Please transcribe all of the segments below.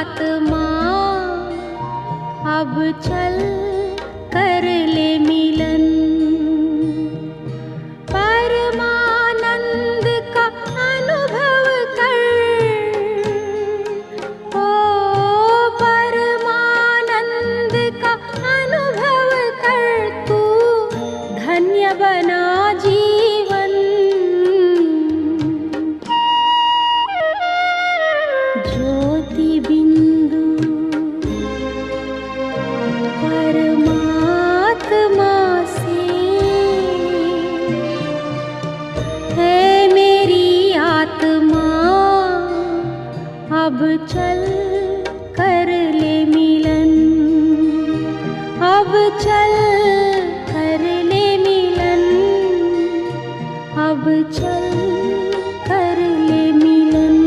आत्मा अब चल कर ले मिलन। परमानंद का अनुभव कर, ओ परमानंद का अनुभव कर, तू धन्य बना जीवन। ज्योति बिंदु परमात्मा से है मेरी आत्मा अब चल कर ले मिलन। अब चल कर ले मिलन। अब चल कर ले मिलन।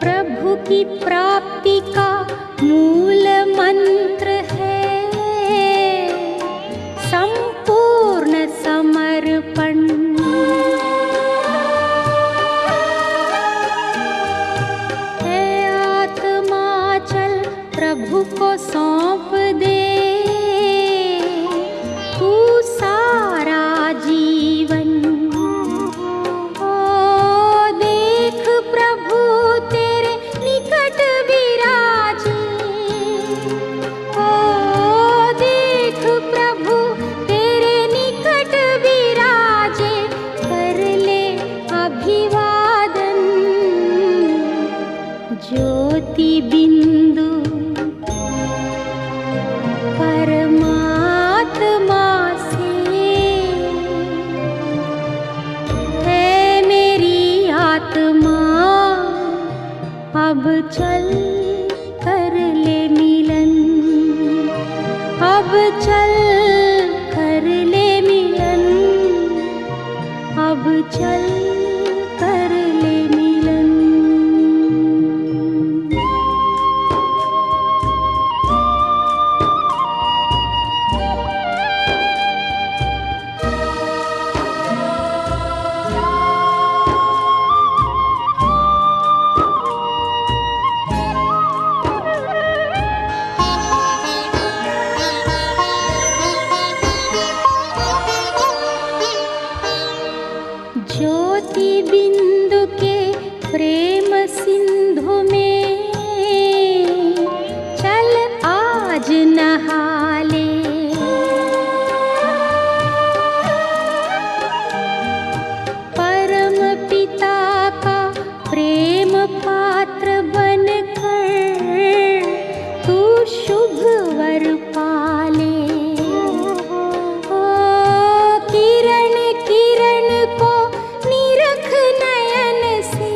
प्रभु की प्राप्ति का मूल मंत्र है संपूर्ण समर्पण। है आत्मा चल प्रभु को सौंप दे तू सारा जीवन। ओ देख प्रभु तेरे निकट विराजे। ओ देख प्रभु तेरे निकट विराजे। कर ले अभिवादन। ज्योति बिंदु परमात्मा से है मेरी आत्मा अब चल कर ले मिलन। अब चल कर ले मिलन। अब चल कर ले मिलन। ज्योति बिंदु के प्रेम सिंधु में चल आज नहा ले। परम पिता का प्रेम पात्र बनकर तू शुभ वर पाले। ओ किरण किरण को निरख नयन से।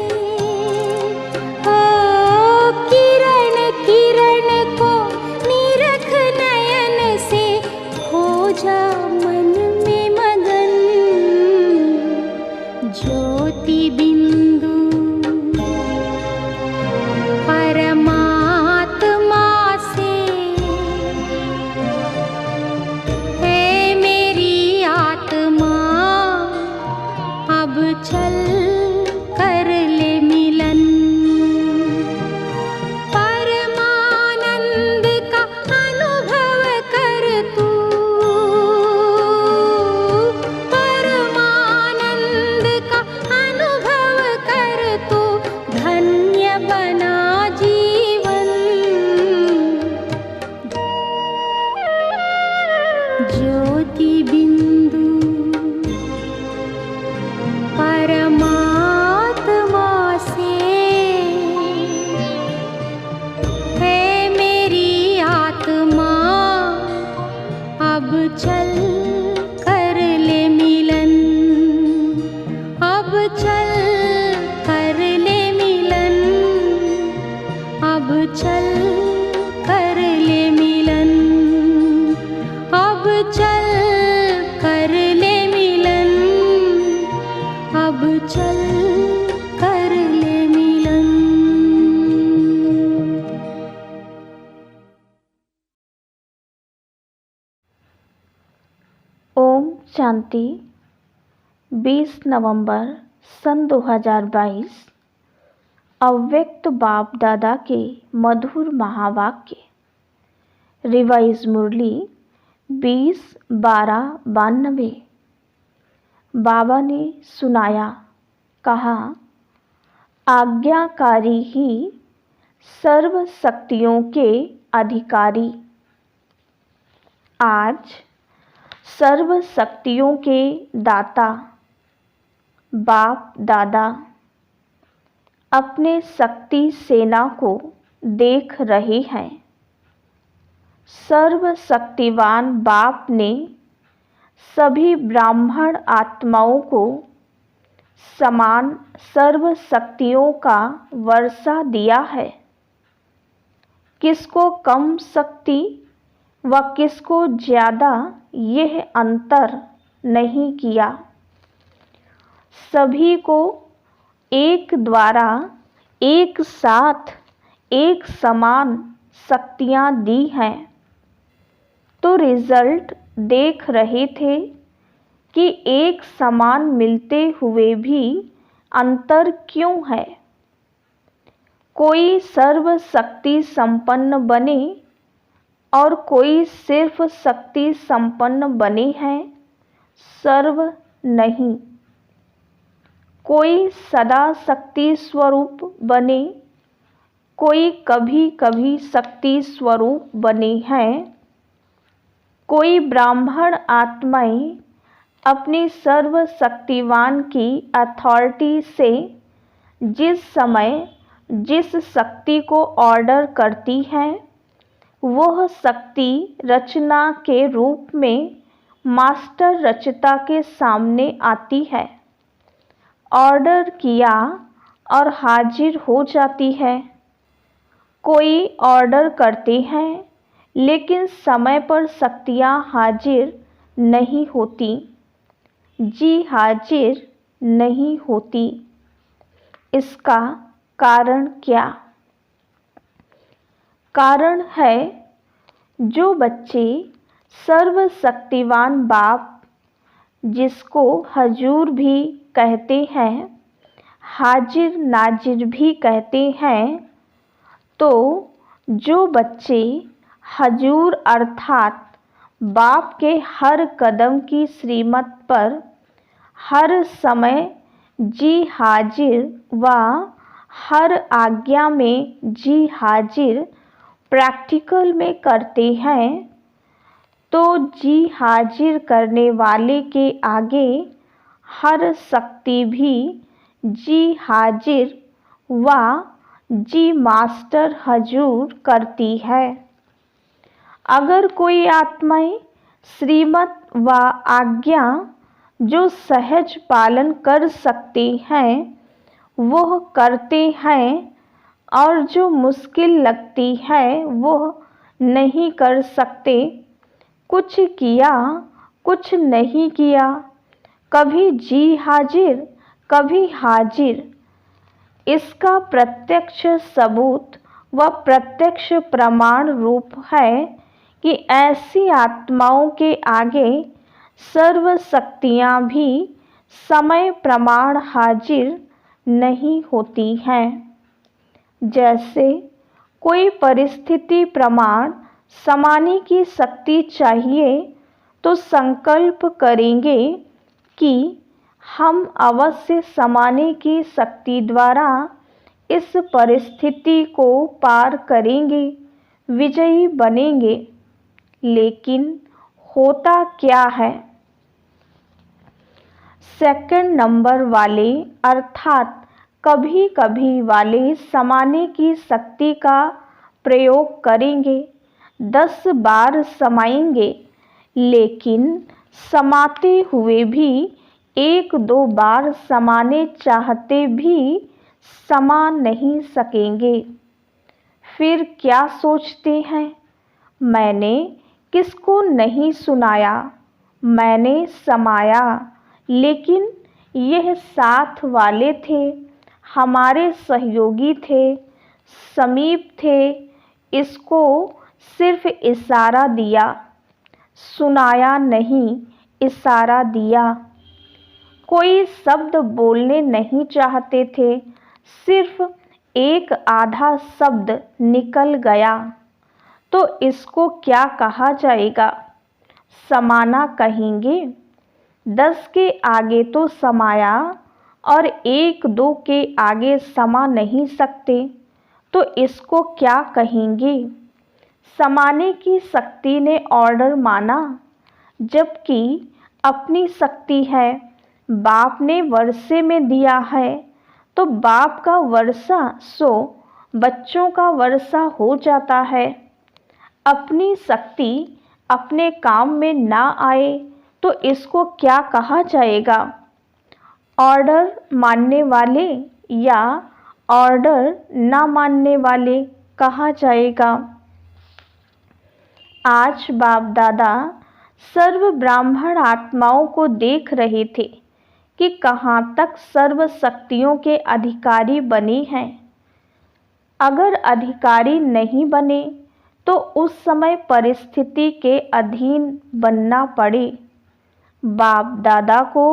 शांति 20 नवंबर सन 2022। अव्यक्त बाप दादा के मधुर महावाक्य। रिवाइज मुरली 20/12/92। बाबा ने सुनाया, कहा, आज्ञाकारी ही सर्व शक्तियों के अधिकारी। आज सर्व शक्तियों के दाता बाप दादा अपने शक्ति सेना को देख रहे हैं। सर्व शक्तिवान बाप ने सभी ब्राह्मण आत्माओं को समान सर्व शक्तियों का वर्षा दिया है। किसको कम शक्ति व किसको ज़्यादा, यह अंतर नहीं किया। सभी को एक द्वारा एक साथ एक समान शक्तियाँ दी हैं। तो रिजल्ट देख रहे थे कि एक समान मिलते हुए भी अंतर क्यों है। कोई सर्व शक्ति संपन्न बने और कोई सिर्फ शक्ति संपन्न बने हैं, सर्व नहीं। कोई सदा शक्ति स्वरूप बने, कोई कभी कभी शक्ति स्वरूप बने हैं। कोई ब्राह्मण आत्माएं अपनी सर्व शक्तिवान की अथॉरिटी से जिस समय जिस शक्ति को ऑर्डर करती हैं, वह शक्ति रचना के रूप में मास्टर रचता के सामने आती है। ऑर्डर किया और हाजिर हो जाती है। कोई ऑर्डर करते हैं लेकिन समय पर शक्तियाँ हाजिर नहीं होती, जी हाजिर नहीं होती। इसका कारण क्या? कारण है जो बच्चे सर्वशक्तिवान बाप, जिसको हजूर भी कहते हैं, हाजिर नाजिर भी कहते हैं, तो जो बच्चे हजूर अर्थात बाप के हर कदम की श्रीमत पर हर समय जी हाजिर व हर आज्ञा में जी हाजिर प्रैक्टिकल में करते हैं, तो जी हाजिर करने वाले के आगे हर शक्ति भी जी हाजिर व जी मास्टर हजूर करती है। अगर कोई आत्माएं श्रीमत व आज्ञा जो सहज पालन कर सकते हैं वह करते हैं, और जो मुश्किल लगती है वह नहीं कर सकते, कुछ किया कुछ नहीं किया, कभी जी हाजिर कभी हाजिर, इसका प्रत्यक्ष सबूत व प्रत्यक्ष प्रमाण रूप है कि ऐसी आत्माओं के आगे सर्व शक्तियाँ भी समय प्रमाण हाजिर नहीं होती हैं। जैसे कोई परिस्थिति प्रमाण समाने की शक्ति चाहिए तो संकल्प करेंगे कि हम अवश्य समाने की शक्ति द्वारा इस परिस्थिति को पार करेंगे, विजयी बनेंगे। लेकिन होता क्या है? सेकंड नंबर वाले अर्थात कभी कभी वाले समाने की शक्ति का प्रयोग करेंगे, 10 बार समाएंगे, लेकिन समाते हुए भी 1-2 बार समाने चाहते भी समा नहीं सकेंगे। फिर क्या सोचते हैं, मैंने किसको नहीं सुनाया, मैंने समाया, लेकिन यह साथ वाले थे, हमारे सहयोगी थे, समीप थे, इसको सिर्फ इशारा दिया, सुनाया नहीं, इशारा दिया। कोई शब्द बोलने नहीं चाहते थे, सिर्फ एक आधा शब्द निकल गया। तो इसको क्या कहा जाएगा? समाना कहेंगे। 10 के आगे तो समाया और 1 2 के आगे समा नहीं सकते, तो इसको क्या कहेंगे? समाने की शक्ति ने ऑर्डर माना, जबकि अपनी शक्ति है। बाप ने वर्षे में दिया है, तो बाप का वर्षा सो बच्चों का वर्षा हो जाता है। अपनी शक्ति अपने काम में ना आए तो इसको क्या कहा जाएगा? ऑर्डर मानने वाले या ऑर्डर ना मानने वाले कहा जाएगा। आज बाप दादा सर्व ब्राह्मण आत्माओं को देख रहे थे कि कहाँ तक सर्व शक्तियों के अधिकारी बने हैं। अगर अधिकारी नहीं बने तो उस समय परिस्थिति के अधीन बनना पड़े। बाप दादा को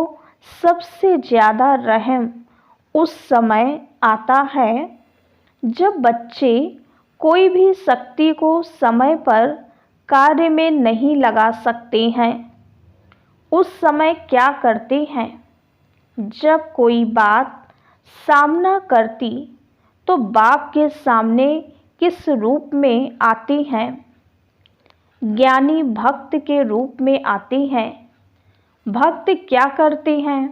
सबसे ज़्यादा रहम उस समय आता है जब बच्चे कोई भी शक्ति को समय पर कार्य में नहीं लगा सकते हैं। उस समय क्या करते हैं? जब कोई बात सामना करती तो बाप के सामने किस रूप में आते हैं? ज्ञानी भक्त के रूप में आते हैं। भक्त क्या करते हैं?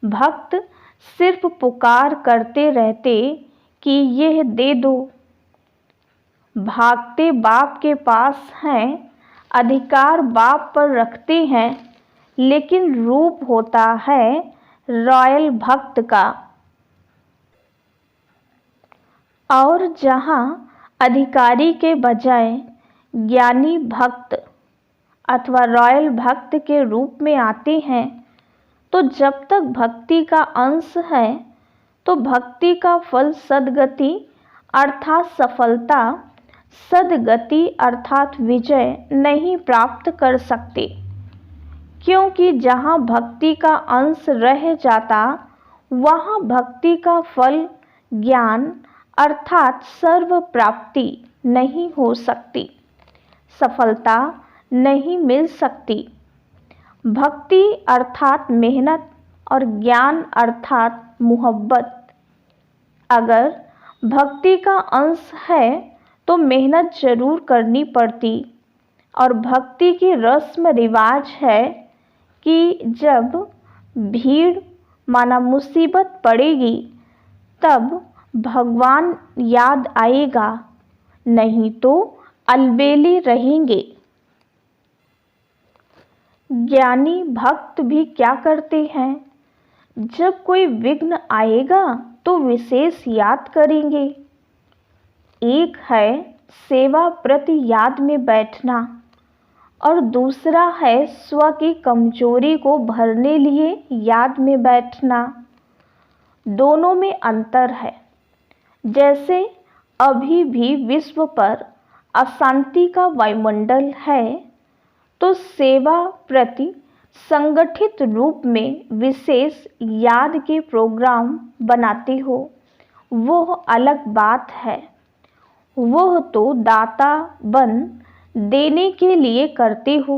भक्त सिर्फ पुकार करते रहते कि यह दे दो। भागते बाप के पास हैं, अधिकार बाप पर रखते हैं, लेकिन रूप होता है रॉयल भक्त का। और जहाँ अधिकारी के बजाय ज्ञानी भक्त अथवा रॉयल भक्त के रूप में आते हैं, तो जब तक भक्ति का अंश है तो भक्ति का फल सद्गति अर्थात सफलता, सद्गति अर्थात विजय नहीं प्राप्त कर सकते। क्योंकि जहाँ भक्ति का अंश रह जाता वहाँ भक्ति का फल ज्ञान अर्थात सर्व प्राप्ति नहीं हो सकती, सफलता नहीं मिल सकती। भक्ति अर्थात मेहनत और ज्ञान अर्थात मोहब्बत। अगर भक्ति का अंश है तो मेहनत जरूर करनी पड़ती, और भक्ति की रस्म रिवाज है कि जब भीड़ माना मुसीबत पड़ेगी तब भगवान याद आएगा, नहीं तो अलबेले रहेंगे। ज्ञानी भक्त भी क्या करते हैं? जब कोई विघ्न आएगा तो विशेष याद करेंगे। एक है सेवा प्रति याद में बैठना और दूसरा है स्व की कमजोरी को भरने लिए याद में बैठना। दोनों में अंतर है। जैसे अभी भी विश्व पर अशांति का वायुमंडल है, तो सेवा प्रति संगठित रूप में विशेष याद के प्रोग्राम बनाते हो, वो अलग बात है। वह तो दाता बन देने के लिए करते हो,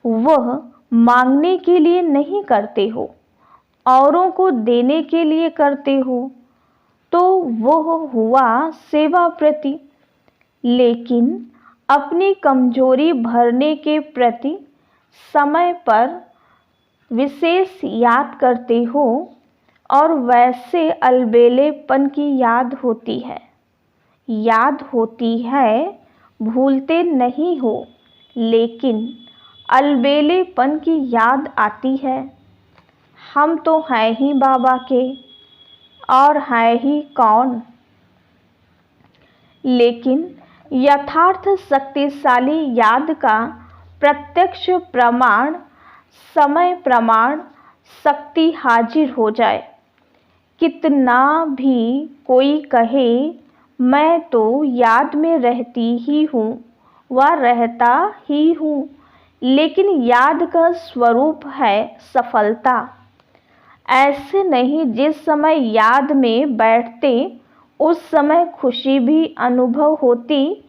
वह मांगने के लिए नहीं करते हो, औरों को देने के लिए करते हो, तो वह हुआ सेवा प्रति। लेकिन अपनी कमजोरी भरने के प्रति समय पर विशेष याद करते हो, और वैसे अलबेलेपन की याद होती है। याद होती है, भूलते नहीं हो, लेकिन अलबेलेपन की याद आती है। हम तो हैं ही बाबा के, और है ही कौन। लेकिन यथार्थ शक्तिशाली याद का प्रत्यक्ष प्रमाण समय प्रमाण शक्ति हाजिर हो जाए। कितना भी कोई कहे मैं तो याद में रहती ही हूँ व रहता ही हूँ, लेकिन याद का स्वरूप है सफलता। ऐसे नहीं, जिस समय याद में बैठते उस समय खुशी भी अनुभव होती,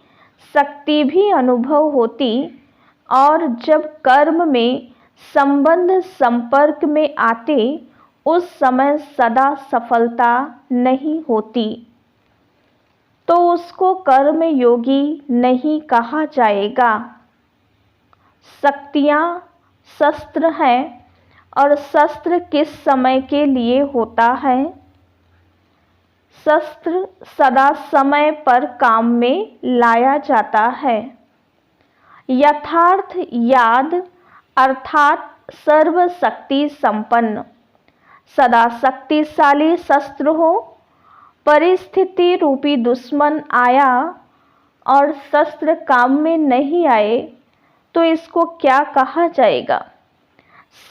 शक्ति भी अनुभव होती, और जब कर्म में संबंध संपर्क में आते उस समय सदा सफलता नहीं होती, तो उसको कर्म योगी नहीं कहा जाएगा। शक्तियाँ शस्त्र हैं, और शस्त्र किस समय के लिए होता है? शस्त्र सदा समय पर काम में लाया जाता है। यथार्थ याद अर्थात सर्वशक्ति संपन्न सदा शक्तिशाली शस्त्र हो। परिस्थिति रूपी दुश्मन आया और शस्त्र काम में नहीं आए तो इसको क्या कहा जाएगा?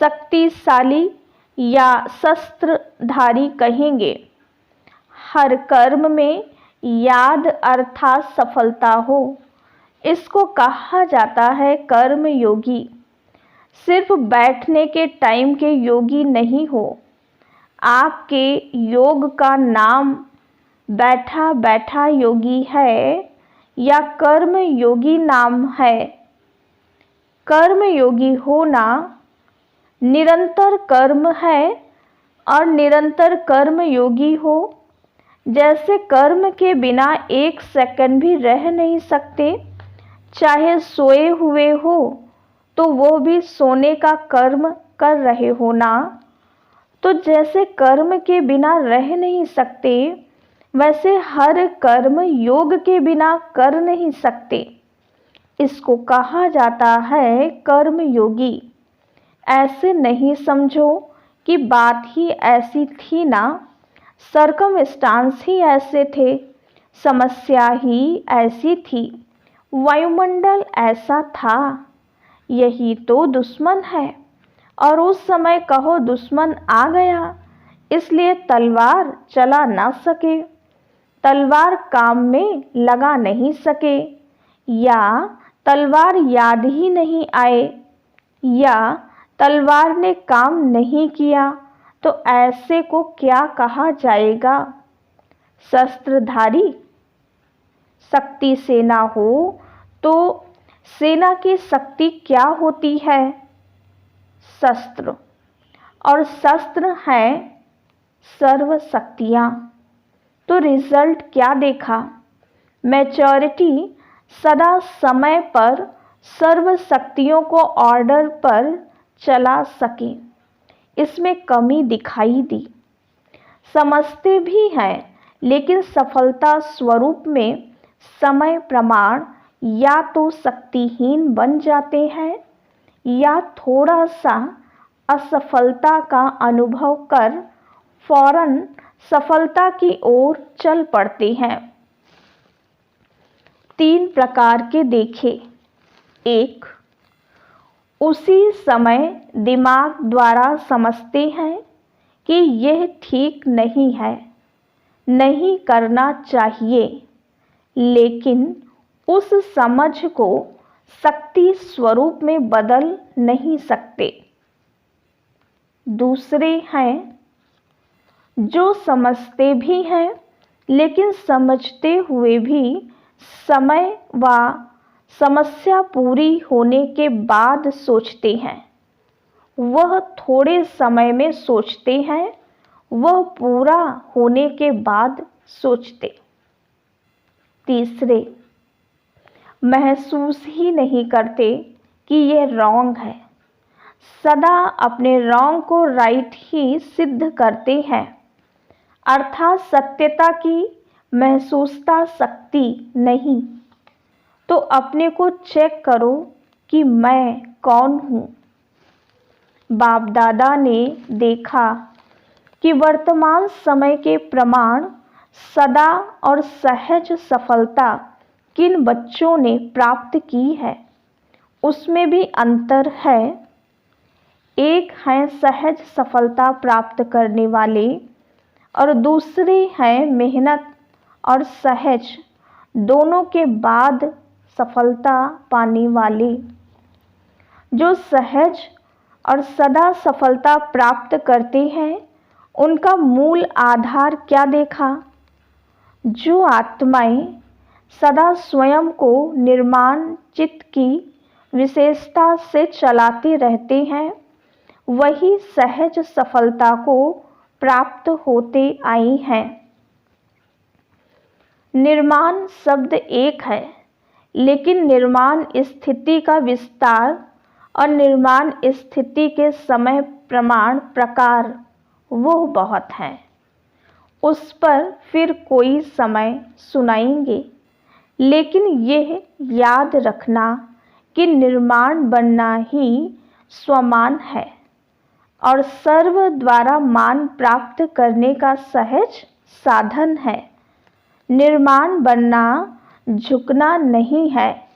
शक्तिशाली या शस्त्रधारी कहेंगे। हर कर्म में याद अर्थात सफलता हो, इसको कहा जाता है कर्म योगी। सिर्फ बैठने के टाइम के योगी नहीं हो। आपके योग का नाम बैठा बैठा योगी है या कर्म योगी नाम है? कर्म योगी होना निरंतर कर्म है और निरंतर कर्म योगी हो। जैसे कर्म के बिना एक सेकंड भी रह नहीं सकते, चाहे सोए हुए हो तो वो भी सोने का कर्म कर रहे हो ना। तो जैसे कर्म के बिना रह नहीं सकते, वैसे हर कर्म योग के बिना कर नहीं सकते। इसको कहा जाता है कर्म योगी। ऐसे नहीं समझो कि बात ही ऐसी थी ना, सर्कमस्टांस ही ऐसे थे, समस्या ही ऐसी थी, वायुमंडल ऐसा था। यही तो दुश्मन है। और उस समय कहो दुश्मन आ गया, इसलिए तलवार चला ना सके, तलवार काम में लगा नहीं सके, या तलवार याद ही नहीं आए, या तलवार ने काम नहीं किया, तो ऐसे को क्या कहा जाएगा? शस्त्रधारी। शक्ति सेना हो तो सेना की शक्ति क्या होती है? शस्त्र। और शस्त्र हैं सर्व शक्तियाँ। तो रिजल्ट क्या देखा? मैच्योरिटी सदा समय पर सर्व शक्तियों को ऑर्डर पर चला सके, इसमें कमी दिखाई दी। समझते भी हैं, लेकिन सफलता स्वरूप में समय प्रमाण या तो शक्तिहीन बन जाते हैं या थोड़ा सा असफलता का अनुभव कर फौरन सफलता की ओर चल पड़ते हैं। 3 प्रकार के देखे। 1, उसी समय दिमाग द्वारा समझते हैं कि यह ठीक नहीं है, नहीं करना चाहिए, लेकिन उस समझ को शक्ति स्वरूप में बदल नहीं सकते। दूसरे हैं जो समझते भी हैं, लेकिन समझते हुए भी समय व समस्या पूरी होने के बाद सोचते हैं। वह थोड़े समय में सोचते हैं, वह पूरा होने के बाद सोचते। तीसरे, महसूस ही नहीं करते कि यह रॉन्ग है, सदा अपने रॉन्ग को राइट ही सिद्ध करते हैं, अर्थात सत्यता की महसूसता शक्ति नहीं। तो अपने को चेक करो कि मैं कौन हूँ। बाप दादा ने देखा कि वर्तमान समय के प्रमाण सदा और सहज सफलता किन बच्चों ने प्राप्त की है, उसमें भी अंतर है। एक हैं सहज सफलता प्राप्त करने वाले और दूसरे हैं मेहनत और सहज दोनों के बाद सफलता पाने वाले। जो सहज और सदा सफलता प्राप्त करते हैं, उनका मूल आधार क्या देखा? जो आत्माएं सदा स्वयं को निर्माण चित्त की विशेषता से चलाते रहते हैं, वही सहज सफलता को प्राप्त होते आई हैं। निर्माण शब्द एक है, लेकिन निर्माण स्थिति का विस्तार और निर्माण स्थिति के समय प्रमाण प्रकार वो बहुत हैं। उस पर फिर कोई समय सुनाएंगे, लेकिन यह याद रखना कि निर्माण बनना ही स्वमान है और सर्व द्वारा मान प्राप्त करने का सहज साधन है। निर्माण बनना झुकना नहीं है,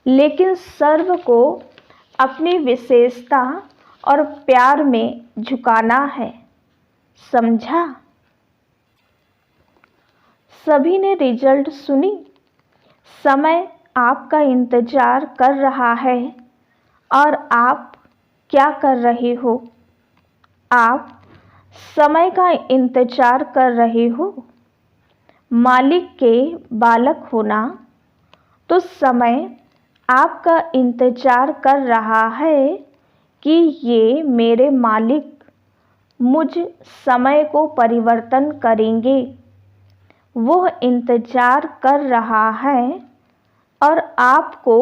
लेकिन सर्व को अपनी विशेषता और प्यार में झुकाना है। समझा? सभी ने रिजल्ट सुनी। समय आपका इंतजार कर रहा है और आप क्या कर रहे हो? आप समय का इंतजार कर रहे हो। मालिक के बालक होना तो समय आपका इंतजार कर रहा है कि ये मेरे मालिक मुझ समय को परिवर्तन करेंगे। वह इंतजार कर रहा है और आपको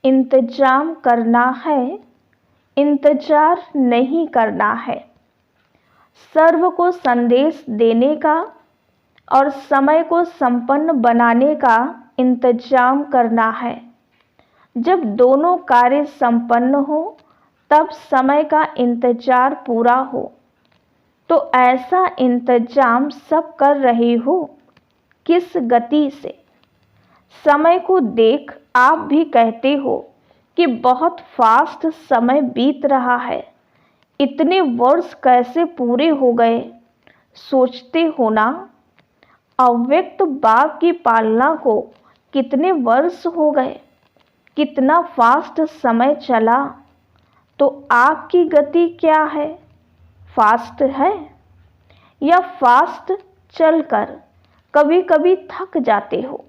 इंतजाम करना है, इंतजार नहीं करना है। सर्व को संदेश देने का और समय को संपन्न बनाने का इंतजाम करना है। जब दोनों कार्य संपन्न हो, तब समय का इंतजार पूरा हो। तो ऐसा इंतजाम सब कर रहे हो। किस गति से? समय को देख आप भी कहते हो कि बहुत फास्ट समय बीत रहा है, इतने वर्ष कैसे पूरे हो गए? सोचते हो ना? अव्यक्त बाघ की पालना को कितने वर्ष हो गए, कितना फास्ट समय चला। तो आपकी गति क्या है? फास्ट है या फास्ट चलकर कभी कभी थक जाते हो,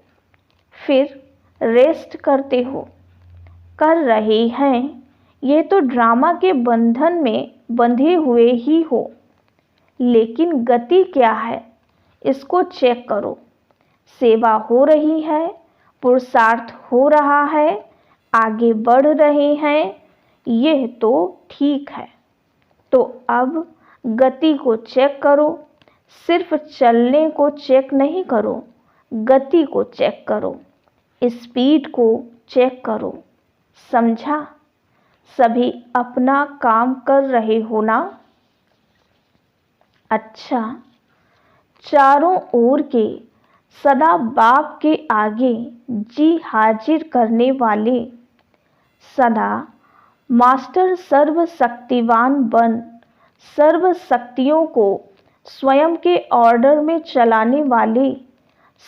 फिर रेस्ट करते हो? कर रहे हैं ये तो ड्रामा के बंधन में बंधे हुए ही हो। लेकिन गति क्या है, इसको चेक करो। सेवा हो रही है, पुरुषार्थ हो रहा है, आगे बढ़ रहे हैं, यह तो ठीक है। तो अब गति को चेक करो। सिर्फ चलने को चेक नहीं करो, गति को चेक करो, स्पीड को चेक करो। समझा? सभी अपना काम कर रहे हो ना? अच्छा, चारों ओर के सदा बाप के आगे जी हाजिर करने वाले, सदा मास्टर सर्वशक्तिवान बन सर्व शक्तियों को स्वयं के ऑर्डर में चलाने वाले,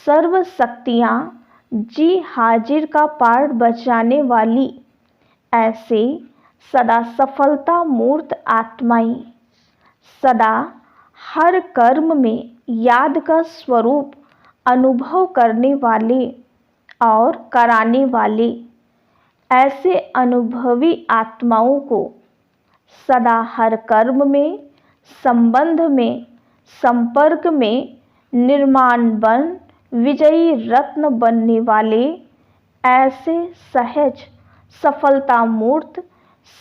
सर्व शक्तियाँ जी हाजिर का पार्ट बचाने वाली, ऐसे सदा सफलता मूर्त आत्माएं, सदा हर कर्म में याद का स्वरूप अनुभव करने वाले और कराने वाले, ऐसे अनुभवी आत्माओं को सदा हर कर्म में, संबंध में, संपर्क में निर्माण बन विजयी रत्न बनने वाले, ऐसे सहज सफलता मूर्त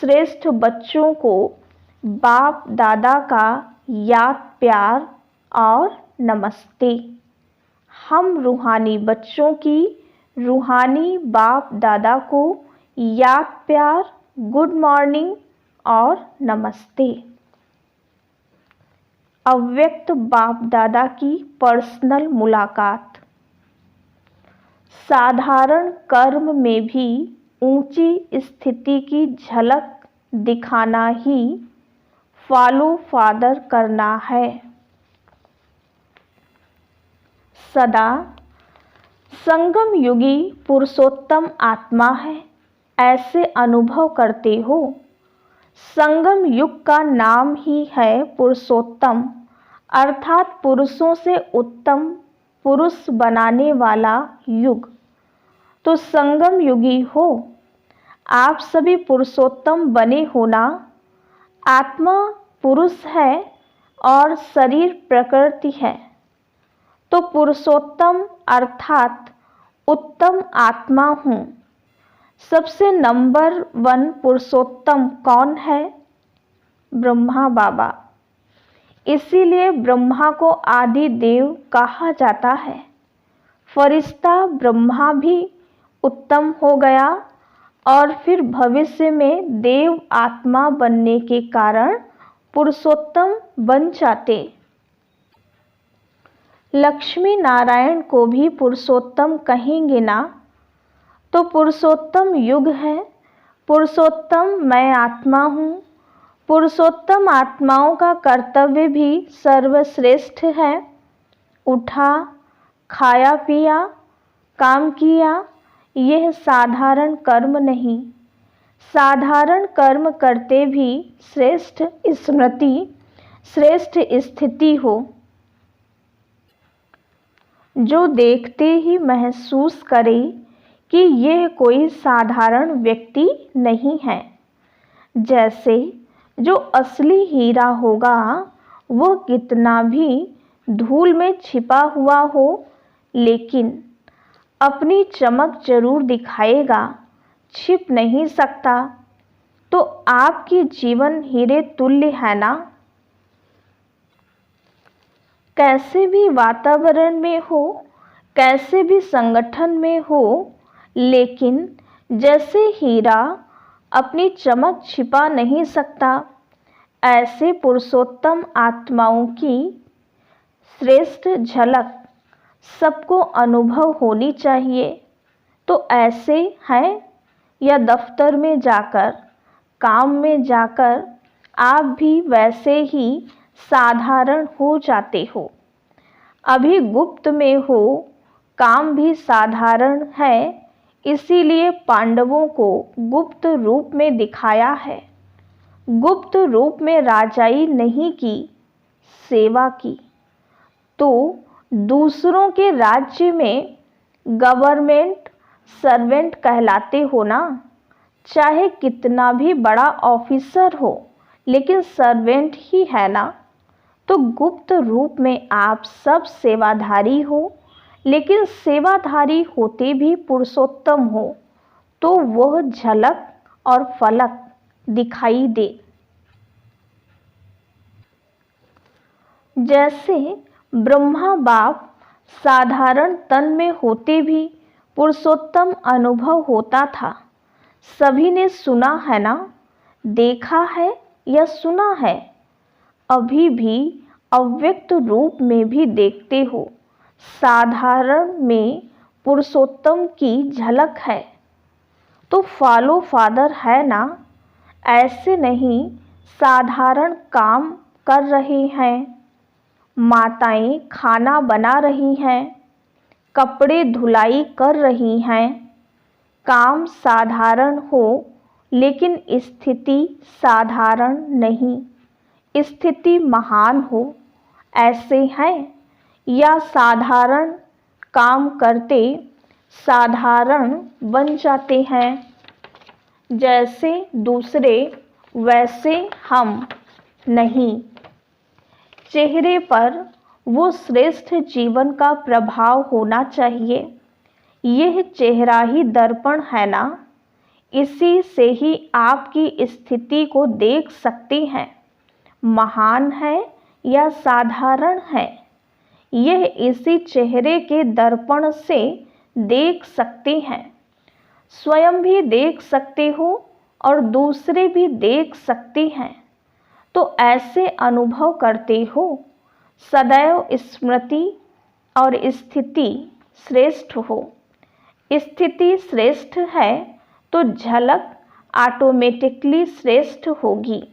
श्रेष्ठ बच्चों को बाप दादा का याद प्यार और नमस्ते। हम रूहानी बच्चों की रूहानी बाप दादा को याद प्यार, गुड मॉर्निंग और नमस्ते। अव्यक्त बाप दादा की पर्सनल मुलाकात। साधारण कर्म में भी ऊंची स्थिति की झलक दिखाना ही फॉलो फादर करना है। सदा संगम युगी पुरुषोत्तम आत्मा है, ऐसे अनुभव करते हो संगम युग का नाम ही है पुरुषोत्तम, अर्थात पुरुषों से उत्तम पुरुष बनाने वाला युग। तो संगम युगी हो, आप सभी पुरुषोत्तम बने हो ना। आत्मा पुरुष है और शरीर प्रकृति है, तो पुरुषोत्तम अर्थात उत्तम आत्मा हूँ। सबसे नंबर 1 पुरुषोत्तम कौन है? ब्रह्मा बाबा। इसीलिए ब्रह्मा को आदि देव कहा जाता है। फरिश्ता ब्रह्मा भी उत्तम हो गया और फिर भविष्य में देव आत्मा बनने के कारण पुरुषोत्तम बन जाते। लक्ष्मी नारायण को भी पुरुषोत्तम कहेंगे ना। तो पुरुषोत्तम युग है, पुरुषोत्तम मैं आत्मा हूँ। पुरुषोत्तम आत्माओं का कर्तव्य भी सर्वश्रेष्ठ है। उठा, खाया पिया, काम किया, यह साधारण कर्म नहीं। साधारण कर्म करते भी श्रेष्ठ स्मृति, श्रेष्ठ स्थिति हो, जो देखते ही महसूस करे कि यह कोई साधारण व्यक्ति नहीं है। जैसे जो असली हीरा होगा वह कितना भी धूल में छिपा हुआ हो, लेकिन अपनी चमक जरूर दिखाएगा, छिप नहीं सकता। तो आपकी जीवन हीरे तुल्य है ना। कैसे भी वातावरण में हो, कैसे भी संगठन में हो, लेकिन जैसे हीरा अपनी चमक छिपा नहीं सकता, ऐसे पुरुषोत्तम आत्माओं की श्रेष्ठ झलक सबको अनुभव होनी चाहिए। तो ऐसे हैं या दफ्तर में जाकर, काम में जाकर आप भी वैसे ही साधारण हो जाते हो। अभी गुप्त में हो, काम भी साधारण है, इसीलिए पांडवों को गुप्त रूप में दिखाया है। गुप्त रूप में राजाई नहीं की, सेवा की। तो दूसरों के राज्य में गवर्नमेंट सर्वेंट कहलाते हो ना। चाहे कितना भी बड़ा ऑफिसर हो, लेकिन सर्वेंट ही है ना। तो गुप्त रूप में आप सब सेवाधारी हो, लेकिन सेवाधारी होते भी पुरुषोत्तम हो, तो वह झलक और फलक दिखाई दे। जैसे ब्रह्मा बाप साधारण तन में होते भी पुरुषोत्तम अनुभव होता था। सभी ने सुना है ना, देखा है या सुना है। अभी भी अव्यक्त रूप में भी देखते हो, साधारण में पुरुषोत्तम की झलक है। तो फॉलो फादर है ना। ऐसे नहीं साधारण काम कर रहे हैं, माताएं खाना बना रही हैं, कपड़े धुलाई कर रही हैं। काम साधारण हो, लेकिन स्थिति साधारण नहीं, स्थिति महान हो। ऐसे हैं या साधारण काम करते साधारण बन जाते हैं। जैसे दूसरे वैसे हम नहीं। चेहरे पर वो श्रेष्ठ जीवन का प्रभाव होना चाहिए। यह चेहरा ही दर्पण है ना। इसी से ही आपकी स्थिति को देख सकते हैं, महान है या साधारण है। यह इसी चेहरे के दर्पण से देख सकते हैं। स्वयं भी देख सकते हो और दूसरे भी देख सकते हैं। तो ऐसे अनुभव करते हो। सदैव स्मृति और स्थिति श्रेष्ठ हो। स्थिति श्रेष्ठ है तो झलक ऑटोमेटिकली श्रेष्ठ होगी।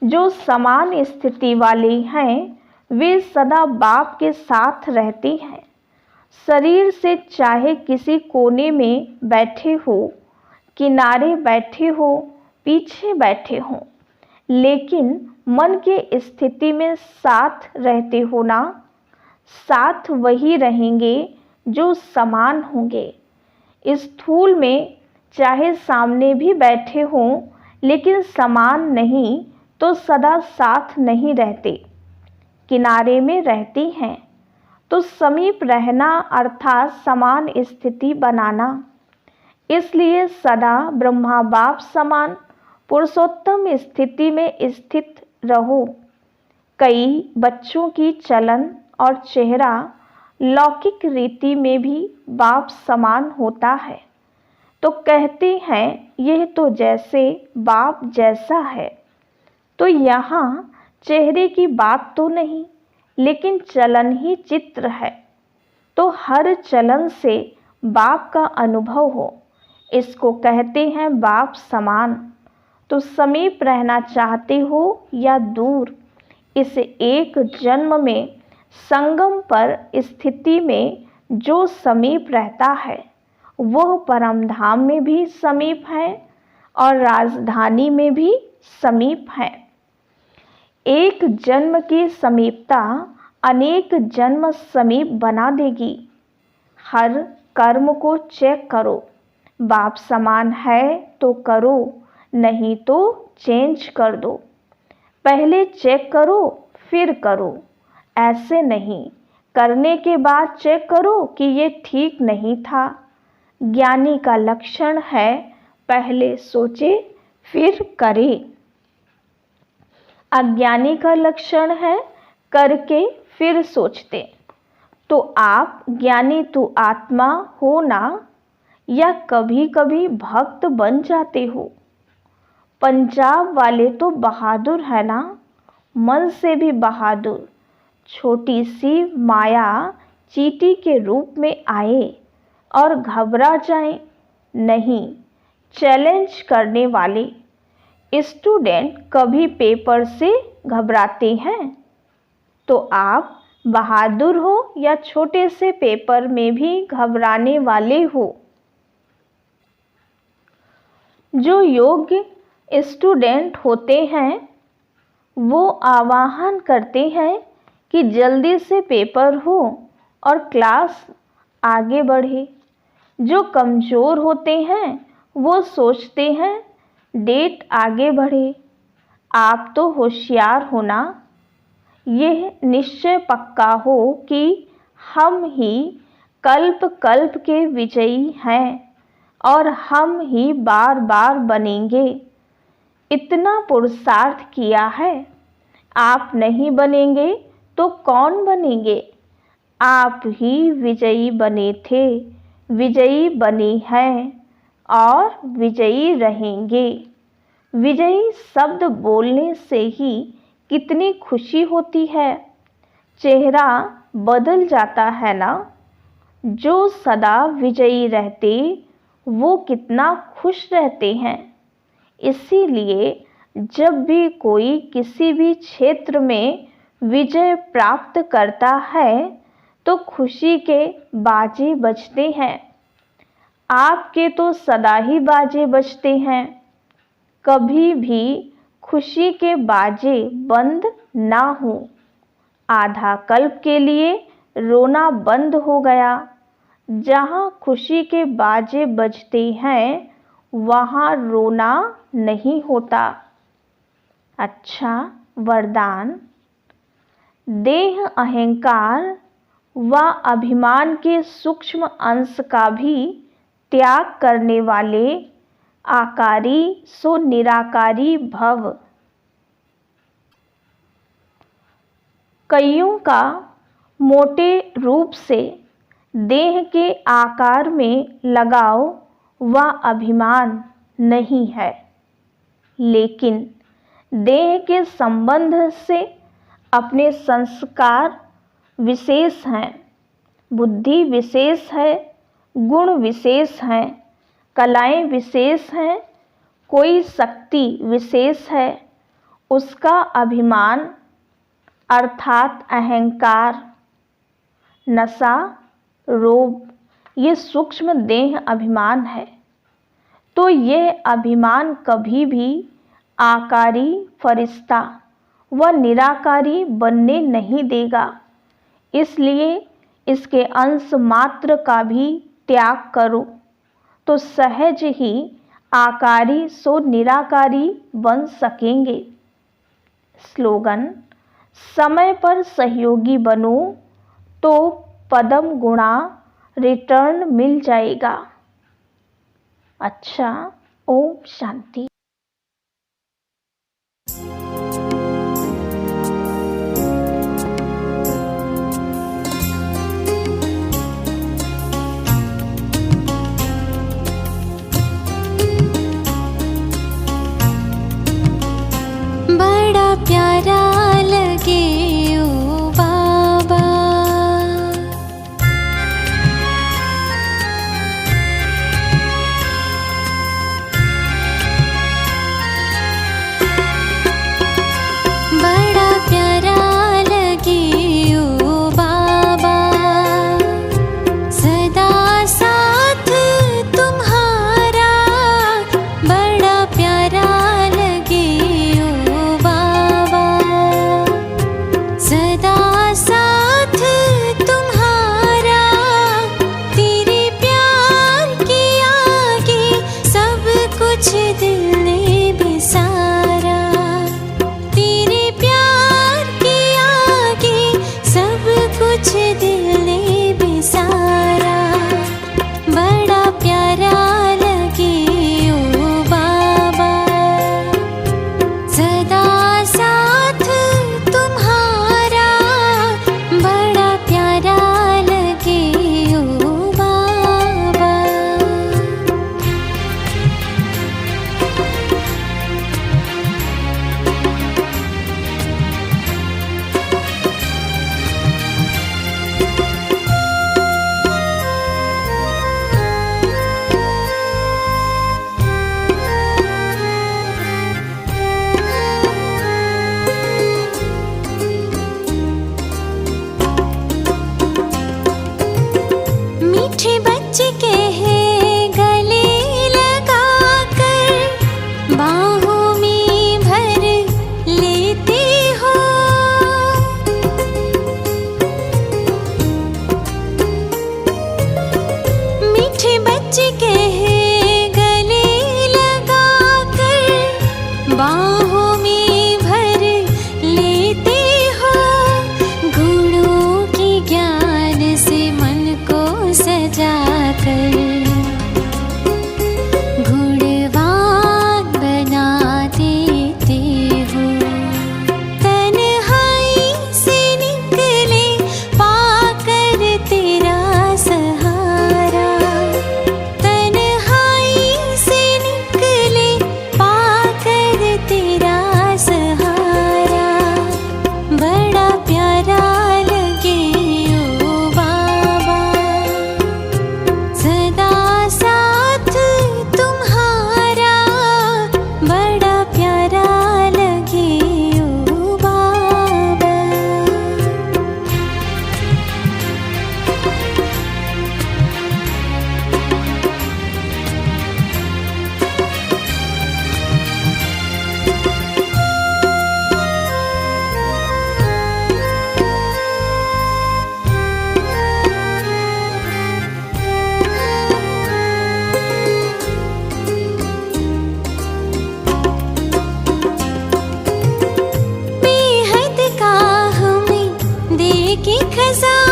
जो समान स्थिति वाले हैं वे सदा बाप के साथ रहते हैं। शरीर से चाहे किसी कोने में बैठे हो, किनारे बैठे हो, पीछे बैठे हों, लेकिन मन के स्थिति में साथ रहते हो ना। साथ वही रहेंगे जो समान होंगे। स्थूल में चाहे सामने भी बैठे हों, लेकिन समान नहीं तो सदा साथ नहीं रहते, किनारे में रहती हैं। तो समीप रहना अर्थात समान स्थिति बनाना। इसलिए सदा ब्रह्मा बाप समान पुरुषोत्तम स्थिति में स्थित रहो। कई बच्चों की चलन और चेहरा लौकिक रीति में भी बाप समान होता है, तो कहते हैं यह तो जैसे बाप जैसा है। तो यहाँ चेहरे की बात तो नहीं, लेकिन चलन ही चित्र है। तो हर चलन से बाप का अनुभव हो, इसको कहते हैं बाप समान। तो समीप रहना चाहते हो या दूर, इस एक जन्म में संगम पर स्थिति में जो समीप रहता है वह परमधाम में भी समीप है और राजधानी में भी समीप है। एक जन्म की समीपता अनेक जन्म समीप बना देगी। हर कर्म को चेक करो, बाप समान है तो करो, नहीं तो चेंज कर दो। पहले चेक करो फिर करो, ऐसे नहीं करने के बाद चेक करो कि ये ठीक नहीं था। ज्ञानी का लक्षण है पहले सोचे फिर करे। अज्ञानी का लक्षण है करके फिर सोचते। तो आप ज्ञानी तो आत्मा हो ना, या कभी कभी भक्त बन जाते हो। पंजाब वाले तो बहादुर है ना, मन से भी बहादुर। छोटी सी माया चींटी के रूप में आए और घबरा जाए नहीं, चैलेंज करने वाले। स्टूडेंट कभी पेपर से घबराते हैं? तो आप बहादुर हो या छोटे से पेपर में भी घबराने वाले हो? जो योग्य स्टूडेंट होते हैं वो आह्वान करते हैं कि जल्दी से पेपर हो और क्लास आगे बढ़े। जो कमज़ोर होते हैं वो सोचते हैं डेट आगे बढ़े। आप तो होशियार हो ना, यह निश्चय पक्का हो कि हम ही कल्प कल्प के विजयी हैं और हम ही बार बार बनेंगे। इतना पुरुषार्थ किया है, आप नहीं बनेंगे तो कौन बनेंगे? आप ही विजयी बने थे, विजयी बने हैं और विजयी रहेंगे। विजयी शब्द बोलने से ही कितनी खुशी होती है, चेहरा बदल जाता है ना। जो सदा विजयी रहते वो कितना खुश रहते हैं। इसीलिए जब भी कोई किसी भी क्षेत्र में विजय प्राप्त करता है तो खुशी के बाजे बजते हैं। आपके तो सदा ही बाजे बजते हैं, कभी भी खुशी के बाजे बंद ना हो। आधा कल्प के लिए रोना बंद हो गया। जहाँ खुशी के बाजे बजते हैं वहाँ रोना नहीं होता। अच्छा वरदान। देह अहंकार व अभिमान के सूक्ष्म अंश का भी त्याग करने वाले आकारी सो निराकारी भव। कईयों का मोटे रूप से देह के आकार में लगाव व अभिमान नहीं है, लेकिन देह के संबंध से अपने संस्कार विशेष हैं, बुद्धि विशेष है, गुण विशेष हैं, कलाएं विशेष हैं, कोई शक्ति विशेष है। उसका अभिमान अर्थात अहंकार, नशा, रोग, ये सूक्ष्म देह अभिमान है। तो यह अभिमान कभी भी आकारी फरिश्ता व निराकारी बनने नहीं देगा। इसलिए इसके अंश मात्र का भी त्याग करो तो सहज ही आकारी सो निराकारी बन सकेंगे। स्लोगन: समय पर सहयोगी बनो तो पदम गुणा रिटर्न मिल जाएगा। अच्छा, ओम शांति। बड़ा प्यारा लगे ओ बाबा, बड़ा प्यारा लगे ओ बाबा, सदा साथ तुम्हारा, बड़ा प्यारा लगे ओ बाबा, सदा साथ तुम्हारा, तेरे प्यार के आगे सब कुछ दिल ने बिसारा, तेरे प्यार के आगे सब कुछ दिल ने बिसारा, बड़ा प्यारा लगे ओ बाबा, सदा साथ तुम्हारा, बड़ा प्यारा लगे ओ बाबा। मीठे बच्चे के हैं गले लगाकर, बाहों में भर लेते हो, मीठे बच्चे के हैं गले लगाकर, बाहों में भर लेते हो, गुणों के ज्ञान से मन को सजाकर, गुणवान बना देते हो, तन्हाई से निकले पाकर तेरा सहारा, तन्हाई से निकले पाकर तेरा सहारा, बड़ा प्यारा लगे ओ बाबा, सदा साथ तुम्हारा, बड़ा प्यारा लगे ओ बाबा। बेहद का हमें दे के खजाना,